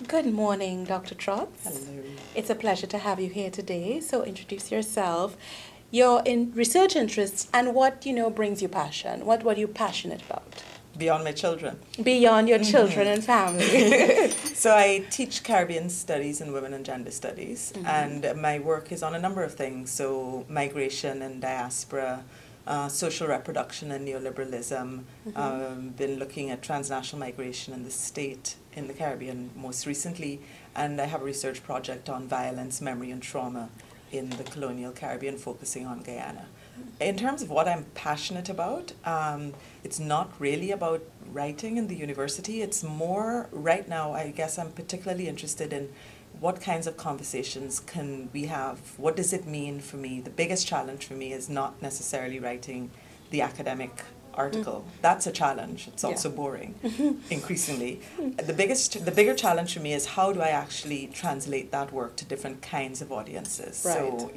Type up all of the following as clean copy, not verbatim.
Good morning, Dr. Trotz. Hello. It's a pleasure to have you here today. So introduce yourself, your research interests, and what, brings you passion. What are you passionate about? Beyond my children. Beyond your children and family. So I teach Caribbean studies and women and gender studies, and my work is on a number of things. So migration and diaspora, social reproduction and neoliberalism. Been looking at transnational migration in the state in the Caribbean most recently, and I have a research project on violence, memory and trauma in the colonial Caribbean, focusing on Guyana. In terms of what I'm passionate about, it's not really about writing in the university. It's more, right now, I guess I'm particularly interested in what kinds of conversations can we have? What does it mean for me? The biggest challenge for me is not necessarily writing the academic article. That's a challenge. It's also boring, increasingly. The bigger challenge for me is how do I actually translate that work to different kinds of audiences? Right. So,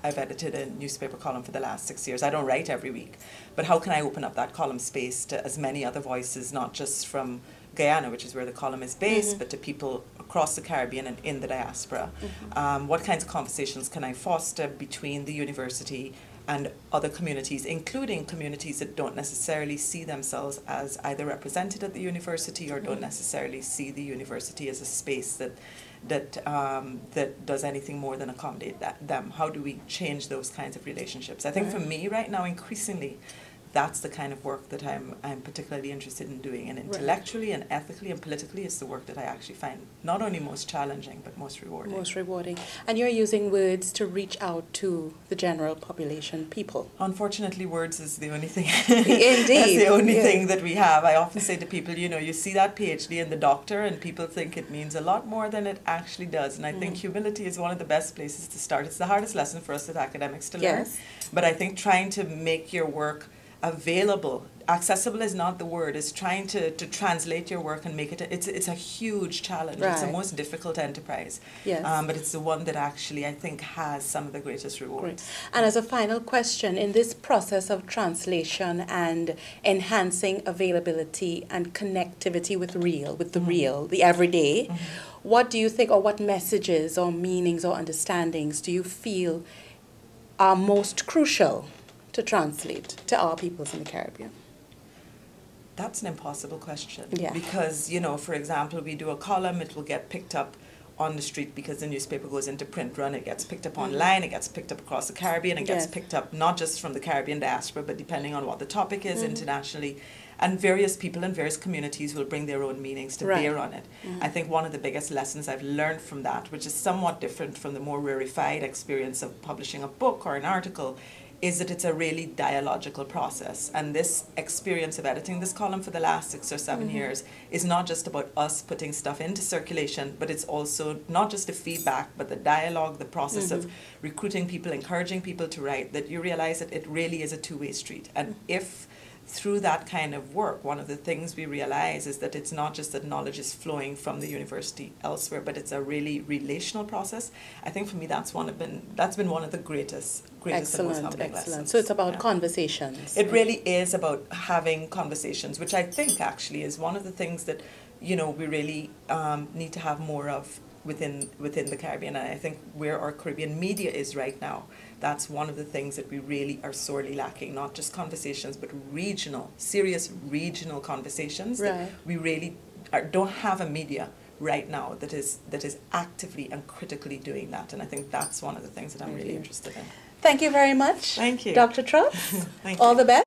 I've edited a newspaper column for the last 6 years. I don't write every week, but how can I open up that column space to as many other voices, not just from Guyana, which is where the column is based, but to people across the Caribbean and in the diaspora? What kinds of conversations can I foster between the university and other communities, including communities that don't necessarily see themselves as either represented at the university or don't necessarily see the university as a space that does anything more than accommodate them? How do we change those kinds of relationships? I think for me right now, increasingly, that's the kind of work that I'm particularly interested in doing, and intellectually and ethically and politically it's the work that I actually find not only most challenging but most rewarding. Most rewarding. And you're using words to reach out to the general population, people. Unfortunately, words is the only thing. Indeed. That's the only thing that we have. I often say to people, you see that PhD in the doctor and people think it means a lot more than it actually does. And I think humility is one of the best places to start. It's the hardest lesson for us as academics to learn. But I think trying to make your work available, accessible is not the word, it's trying to translate your work and make it, it's a huge challenge. It's the most difficult enterprise. But it's the one that actually I think has some of the greatest rewards. And as a final question, in this process of translation and enhancing availability and connectivity with the real, the everyday, what do you think, or what messages or meanings or understandings do you feel are most crucial to translate to our peoples in the Caribbean? That's an impossible question. Because, for example, we do a column, it will get picked up on the street because the newspaper goes into print run, it gets picked up online, it gets picked up across the Caribbean, it gets picked up not just from the Caribbean diaspora, but depending on what the topic is internationally. And various people in various communities will bring their own meanings to bear on it. I think one of the biggest lessons I've learned from that, which is somewhat different from the more rarefied experience of publishing a book or an article, is that it's a really dialogical process. And this experience of editing this column for the last 6 or 7 years is not just about us putting stuff into circulation, but it's also not just the feedback, but the dialogue, the process of recruiting people, encouraging people to write, that you realize that it really is a two-way street. And if through that kind of work, one of the things we realize is that it's not just that knowledge is flowing from the university elsewhere, but it's a really relational process. I think for me that's been one of the greatest and most humbling lessons. So it's about conversations. It really is about having conversations, which I think actually is one of the things that we really need to have more of within the Caribbean. And I think where our Caribbean media is right now, that's one of the things that we really are sorely lacking. Not just conversations, but serious regional conversations. That we really don't have a media right now that is actively and critically doing that. And I think that's one of the things that I'm really interested in. Thank you very much. Thank you. Dr. Trotz. Thank All you. the best.